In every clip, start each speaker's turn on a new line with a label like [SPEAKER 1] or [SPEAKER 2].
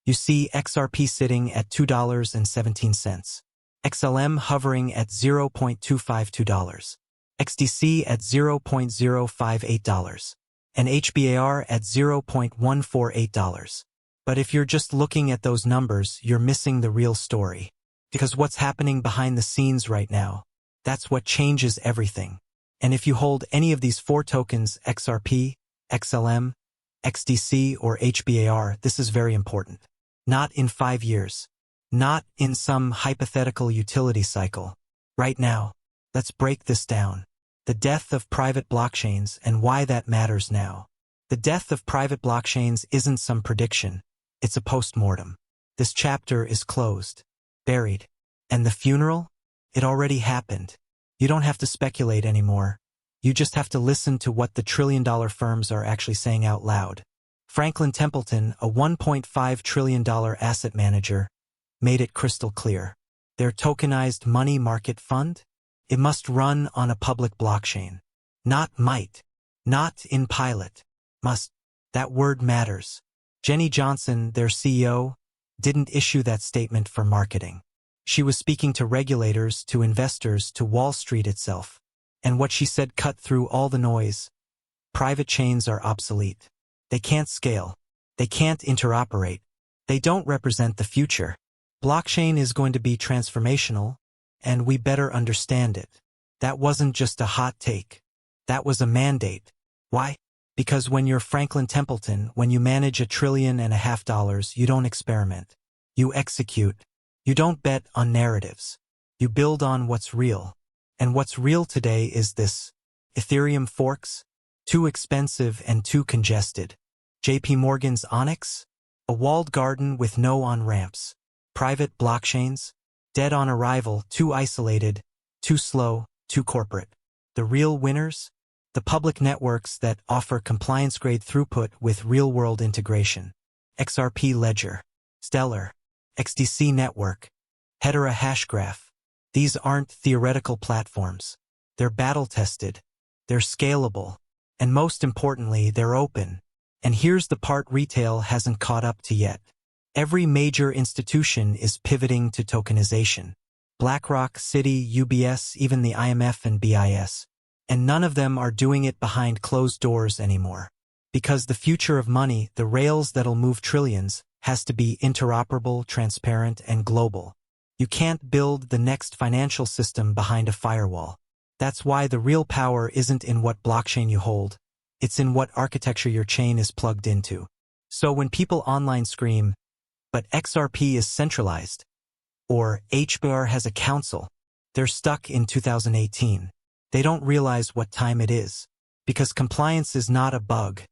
[SPEAKER 1] You see XRP sitting at $2.17, XLM hovering at $0.252, XDC at $0.058, and HBAR at $0.148. But if you're just looking at those numbers, you're missing the real story. Because what's happening behind the scenes right now, that's what changes everything. And if you hold any of these four tokens, XRP, XLM, XDC, or HBAR, this is very important. Not in 5 years. Not in some hypothetical utility cycle. Right now. Let's break this down. The death of private blockchains and why that matters now. The death of private blockchains isn't some prediction. It's a post-mortem. This chapter is closed. Buried. And the funeral? It already happened. You don't have to speculate anymore. You just have to listen to what the trillion-dollar firms are actually saying out loud. Franklin Templeton, a $1.5 trillion asset manager, made it crystal clear. Their tokenized money market fund? It must run on a public blockchain. Not might. Not in pilot. Must. That word matters. Jenny Johnson, their CEO, didn't issue that statement for marketing. She was speaking to regulators, to investors, to Wall Street itself. And what she said cut through all the noise. Private chains are obsolete. They can't scale. They can't interoperate. They don't represent the future. Blockchain is going to be transformational, and we better understand it. That wasn't just a hot take. That was a mandate. Why? Because when you're Franklin Templeton, when you manage $1.5 trillion, you don't experiment. You execute. You don't bet on narratives. You build on what's real. And what's real today is this. Ethereum forks? Too expensive and too congested. JP Morgan's Onyx? A walled garden with no on-ramps. Private blockchains? Dead on arrival, too isolated, too slow, too corporate. The real winners? The public networks that offer compliance-grade throughput with real-world integration. XRP Ledger, Stellar, XDC Network, Hedera Hashgraph. These aren't theoretical platforms. They're battle-tested. They're scalable. And most importantly, they're open. And here's the part retail hasn't caught up to yet. Every major institution is pivoting to tokenization. BlackRock, Citi, UBS, even the IMF and BIS. And none of them are doing it behind closed doors anymore. Because the future of money, the rails that'll move trillions, has to be interoperable, transparent, and global. You can't build the next financial system behind a firewall. That's why the real power isn't in what blockchain you hold. It's in what architecture your chain is plugged into. So when people online scream, but XRP is centralized, or HBAR has a council, they're stuck in 2018. They don't realize what time it is. Because compliance is not a bug.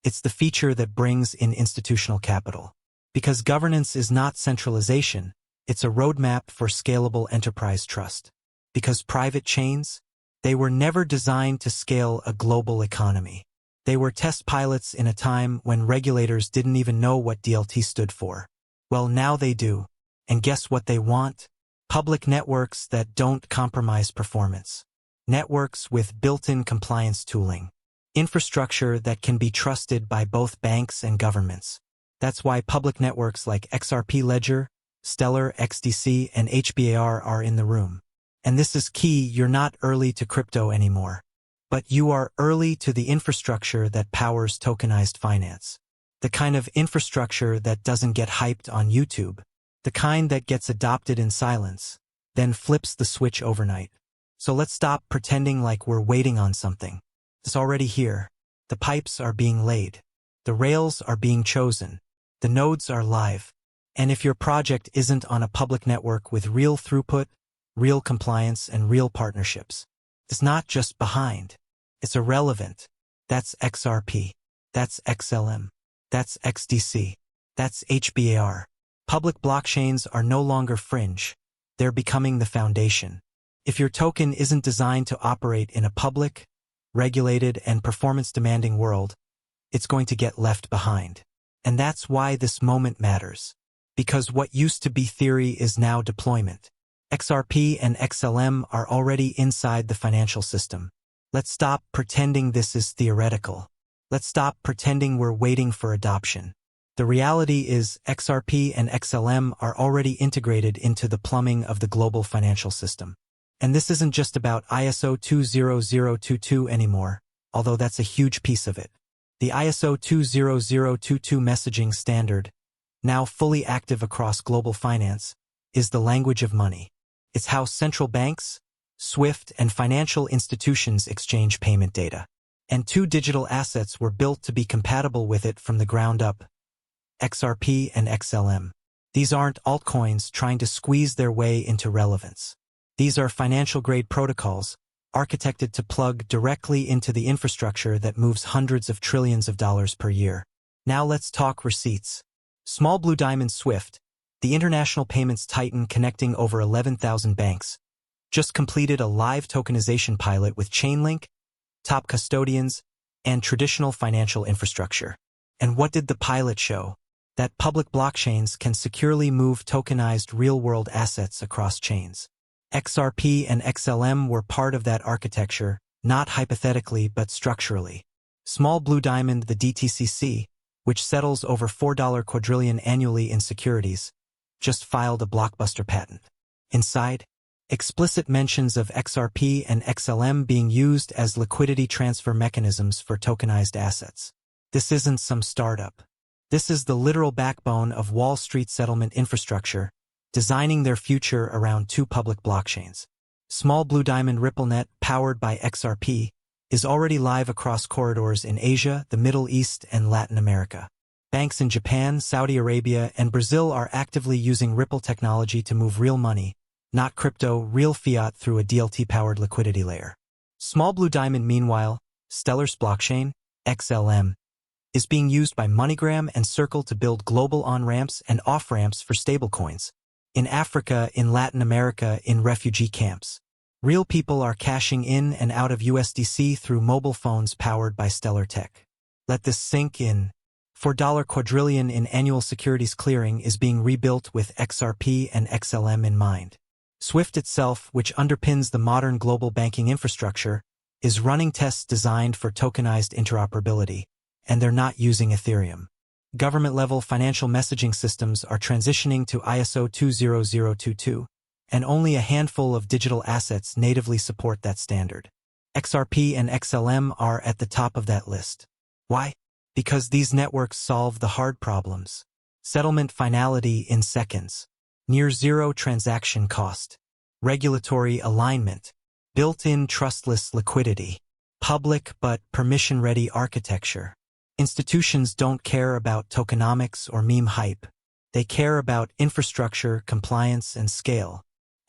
[SPEAKER 1] It's the feature that brings in institutional capital. Because governance is not centralization. It's a roadmap for scalable enterprise trust. Because private chains, they were never designed to scale a global economy. They were test pilots in a time when regulators didn't even know what DLT stood for. Well, now they do. And guess what they want? Public networks that don't compromise performance. Networks with built-in compliance tooling. Infrastructure that can be trusted by both banks and governments. That's why public networks like XRP Ledger, Stellar, XDC, and HBAR are in the room. And this is key, you're not early to crypto anymore. But you are early to the infrastructure that powers tokenized finance. The kind of infrastructure that doesn't get hyped on YouTube. The kind that gets adopted in silence, then flips the switch overnight. So let's stop pretending like we're waiting on something. It's already here. The pipes are being laid. The rails are being chosen. The nodes are live. And if your project isn't on a public network with real throughput, real compliance, and real partnerships, it's not just behind. It's irrelevant. That's XRP. That's XLM. That's XDC. That's HBAR. Public blockchains are no longer fringe. They're becoming the foundation. If your token isn't designed to operate in a public, regulated, and performance-demanding world, it's going to get left behind. And that's why this moment matters. Because what used to be theory is now deployment. XRP and XLM are already inside the financial system. Let's stop pretending this is theoretical. Let's stop pretending we're waiting for adoption. The reality is XRP and XLM are already integrated into the plumbing of the global financial system. And this isn't just about ISO 20022 anymore, although that's a huge piece of it. The ISO 20022 messaging standard, now fully active across global finance, is the language of money. It's how central banks, SWIFT, and financial institutions exchange payment data. And two digital assets were built to be compatible with it from the ground up: XRP and XLM. These aren't altcoins trying to squeeze their way into relevance. These are financial-grade protocols, architected to plug directly into the infrastructure that moves hundreds of trillions of dollars per year. Now let's talk receipts. Small Blue Diamond SWIFT, the international payments titan connecting over 11,000 banks, just completed a live tokenization pilot with Chainlink, top custodians, and traditional financial infrastructure. And what did the pilot show? That public blockchains can securely move tokenized real-world assets across chains. XRP and XLM were part of that architecture, not hypothetically but structurally. Small Blue Diamond, the DTCC, which settles over $4 quadrillion annually in securities, just filed a blockbuster patent. Inside, explicit mentions of XRP and XLM being used as liquidity transfer mechanisms for tokenized assets. This isn't some startup. This is the literal backbone of Wall Street settlement infrastructure, designing their future around two public blockchains. Small Blue Diamond RippleNet, powered by XRP, is already live across corridors in Asia, the Middle East, and Latin America. Banks in Japan, Saudi Arabia, and Brazil are actively using Ripple technology to move real money, not crypto, real fiat, through a DLT-powered liquidity layer. Small Blue Diamond, meanwhile, Stellar's blockchain, XLM, is being used by MoneyGram and Circle to build global on-ramps and off-ramps for stablecoins. In Africa, in Latin America, in refugee camps. Real people are cashing in and out of USDC through mobile phones powered by Stellar Tech. Let this sink in. $4 quadrillion in annual securities clearing is being rebuilt with XRP and XLM in mind. SWIFT itself, which underpins the modern global banking infrastructure, is running tests designed for tokenized interoperability, and they're not using Ethereum. Government-level financial messaging systems are transitioning to ISO 20022, and only a handful of digital assets natively support that standard. XRP and XLM are at the top of that list. Why? Because these networks solve the hard problems. Settlement finality in seconds, near-zero transaction cost, regulatory alignment, built-in trustless liquidity, public but permission-ready architecture. Institutions don't care about tokenomics or meme hype. They care about infrastructure, compliance, and scale.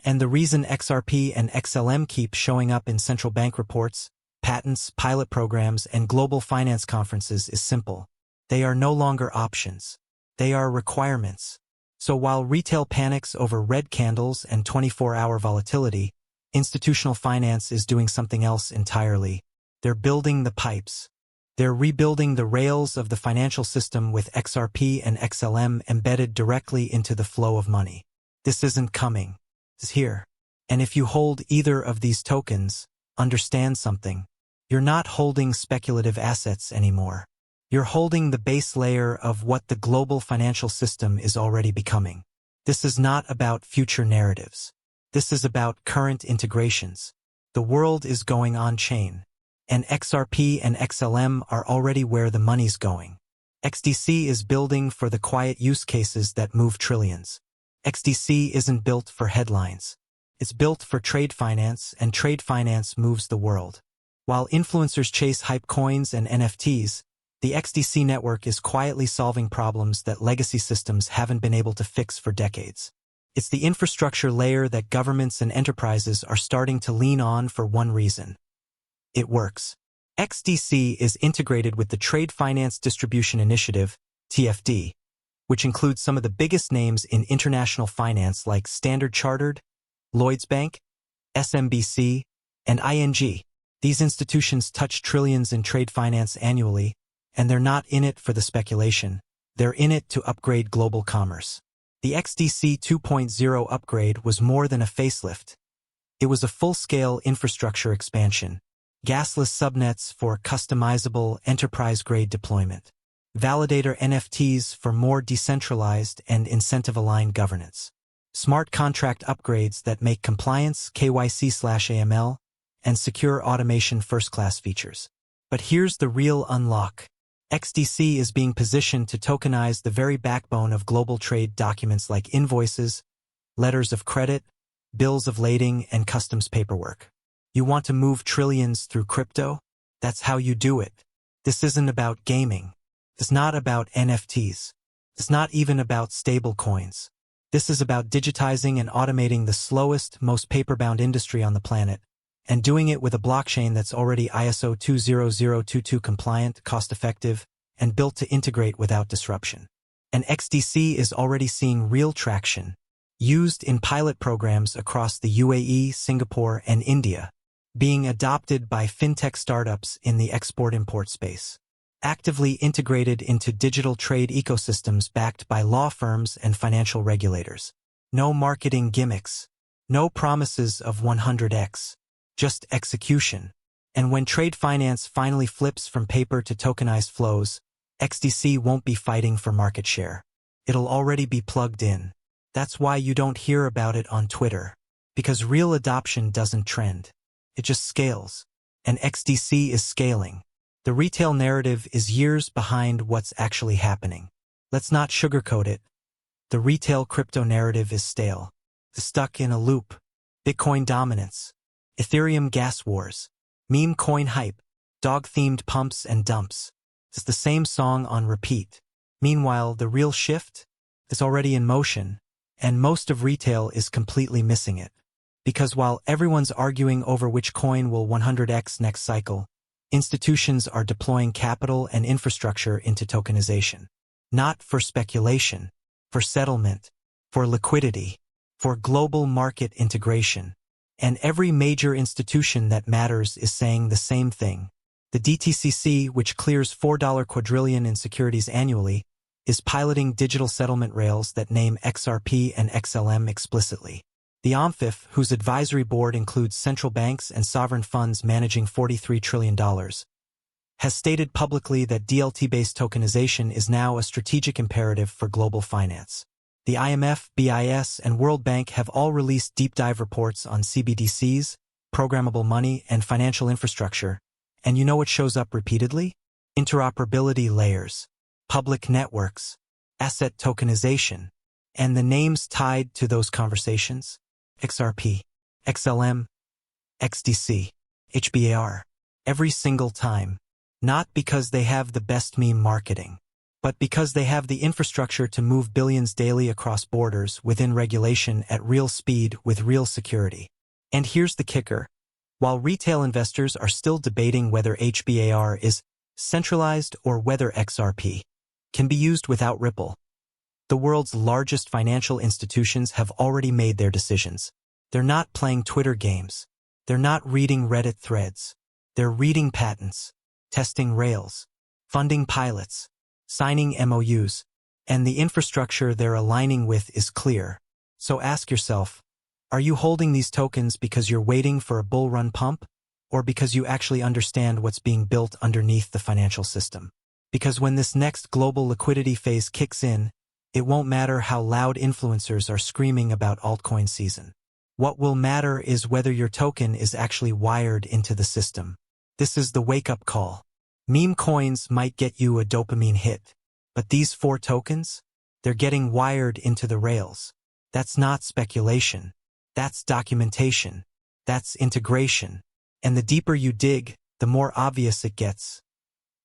[SPEAKER 1] And the reason XRP and XLM keep showing up in central bank reports, patents, pilot programs, and global finance conferences is simple. They are no longer options. They are requirements. So while retail panics over red candles and 24-hour volatility, institutional finance is doing something else entirely. They're building the pipes. They're rebuilding the rails of the financial system with XRP and XLM embedded directly into the flow of money. This isn't coming. It's here. And if you hold either of these tokens, understand something. You're not holding speculative assets anymore. You're holding the base layer of what the global financial system is already becoming. This is not about future narratives. This is about current integrations. The world is going on-chain. And XRP and XLM are already where the money's going. XDC is building for the quiet use cases that move trillions. XDC isn't built for headlines. It's built for trade finance, and trade finance moves the world. While influencers chase hype coins and NFTs, the XDC network is quietly solving problems that legacy systems haven't been able to fix for decades. It's the infrastructure layer that governments and enterprises are starting to lean on for one reason. It works. XDC is integrated with the Trade Finance Distribution Initiative, TFD, which includes some of the biggest names in international finance like Standard Chartered, Lloyds Bank, SMBC, and ING. These institutions touch trillions in trade finance annually, and they're not in it for the speculation. They're in it to upgrade global commerce. The XDC 2.0 upgrade was more than a facelift. It was a full-scale infrastructure expansion. Gasless subnets for customizable, enterprise-grade deployment. Validator NFTs for more decentralized and incentive-aligned governance. Smart contract upgrades that make compliance, KYC/AML, and secure automation first-class features. But here's the real unlock. XDC is being positioned to tokenize the very backbone of global trade documents like invoices, letters of credit, bills of lading, and customs paperwork. You want to move trillions through crypto? That's how you do it. This isn't about gaming. It's not about NFTs. It's not even about stablecoins. This is about digitizing and automating the slowest, most paper-bound industry on the planet, and doing it with a blockchain that's already ISO 20022 compliant, cost-effective, and built to integrate without disruption. And XDC is already seeing real traction, used in pilot programs across the UAE, Singapore, and India, being adopted by fintech startups in the export-import space, actively integrated into digital trade ecosystems backed by law firms and financial regulators. No marketing gimmicks, no promises of 100x, just execution. And when trade finance finally flips from paper to tokenized flows, XDC won't be fighting for market share. It'll already be plugged in. That's why you don't hear about it on Twitter. Because real adoption doesn't trend. It just scales. And XDC is scaling. The retail narrative is years behind what's actually happening. Let's not sugarcoat it. The retail crypto narrative is stale. It's stuck in a loop. Bitcoin dominance. Ethereum gas wars. Meme coin hype. Dog-themed pumps and dumps. It's the same song on repeat. Meanwhile, the real shift is already in motion, and most of retail is completely missing it. Because while everyone's arguing over which coin will 100x next cycle, institutions are deploying capital and infrastructure into tokenization. Not for speculation, for settlement, for liquidity, for global market integration. And every major institution that matters is saying the same thing. The DTCC, which clears $4 quadrillion in securities annually, is piloting digital settlement rails that name XRP and XLM explicitly. The OMFIF, whose advisory board includes central banks and sovereign funds managing $43 trillion, has stated publicly that DLT-based tokenization is now a strategic imperative for global finance. The IMF, BIS, and World Bank have all released deep dive reports on CBDCs, programmable money, and financial infrastructure. And you know what shows up repeatedly? Interoperability layers, public networks, asset tokenization, and the names tied to those conversations: XRP, XLM, XDC, HBAR, every single time. Not because they have the best meme marketing, but because they have the infrastructure to move billions daily across borders within regulation at real speed with real security. And here's the kicker. While retail investors are still debating whether HBAR is centralized or whether XRP can be used without Ripple, the world's largest financial institutions have already made their decisions. They're not playing Twitter games. They're not reading Reddit threads. They're reading patents, testing rails, funding pilots, signing MOUs, and the infrastructure they're aligning with is clear. So ask yourself, are you holding these tokens because you're waiting for a bull run pump, or because you actually understand what's being built underneath the financial system? Because when this next global liquidity phase kicks in, it won't matter how loud influencers are screaming about altcoin season. What will matter is whether your token is actually wired into the system. This is the wake-up call. Meme coins might get you a dopamine hit, but these 4 tokens, they're getting wired into the rails. That's not speculation. That's documentation. That's integration. And the deeper you dig, the more obvious it gets.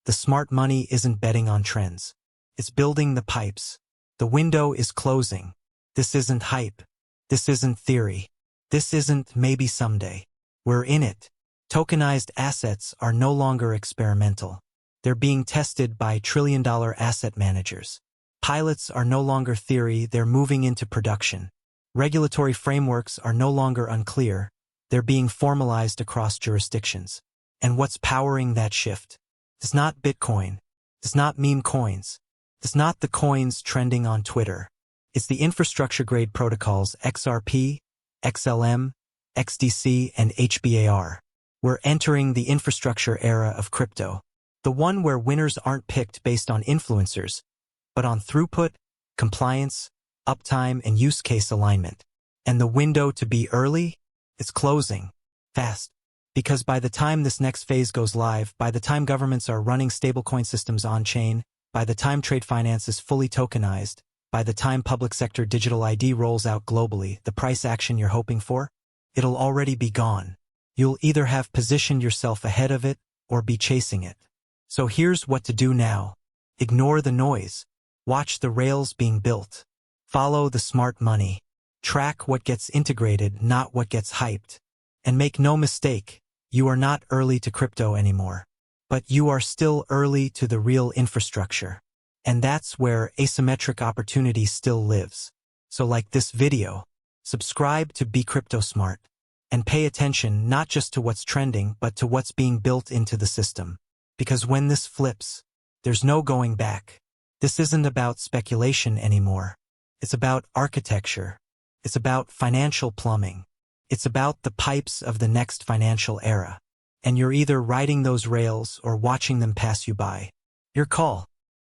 [SPEAKER 1] The smart money isn't betting on trends. It's building the pipes. The window is closing. This isn't hype. This isn't theory. This isn't maybe someday. We're in it. Tokenized assets are no longer experimental. They're being tested by trillion-dollar asset managers. Pilots are no longer theory, they're moving into production. Regulatory frameworks are no longer unclear, they're being formalized across jurisdictions. And what's powering that shift? It's not Bitcoin. It's not meme coins. It's not the coins trending on Twitter. It's the infrastructure-grade protocols XRP, XLM, XDC, and HBAR. We're entering the infrastructure era of crypto. The one where winners aren't picked based on influencers, but on throughput, compliance, uptime, and use case alignment. And the window to be early? It's closing. Fast. Because by the time this next phase goes live, by the time governments are running stablecoin systems on-chain, by the time trade finance is fully tokenized, by the time public sector digital ID rolls out globally, the price action you're hoping for, it'll already be gone. You'll either have positioned yourself ahead of it or be chasing it. So here's what to do now. Ignore the noise. Watch the rails being built. Follow the smart money. Track what gets integrated, not what gets hyped. And make no mistake, you are not early to crypto anymore. But you are still early to the real infrastructure. And that's where asymmetric opportunity still lives. So like this video, subscribe to Be Crypto Smart. And pay attention not just to what's trending, but to what's being built into the system. Because when this flips, there's no going back. This isn't about speculation anymore. It's about architecture. It's about financial plumbing. It's about the pipes of the next financial era. And you're either riding those rails or watching them pass you by. Your call.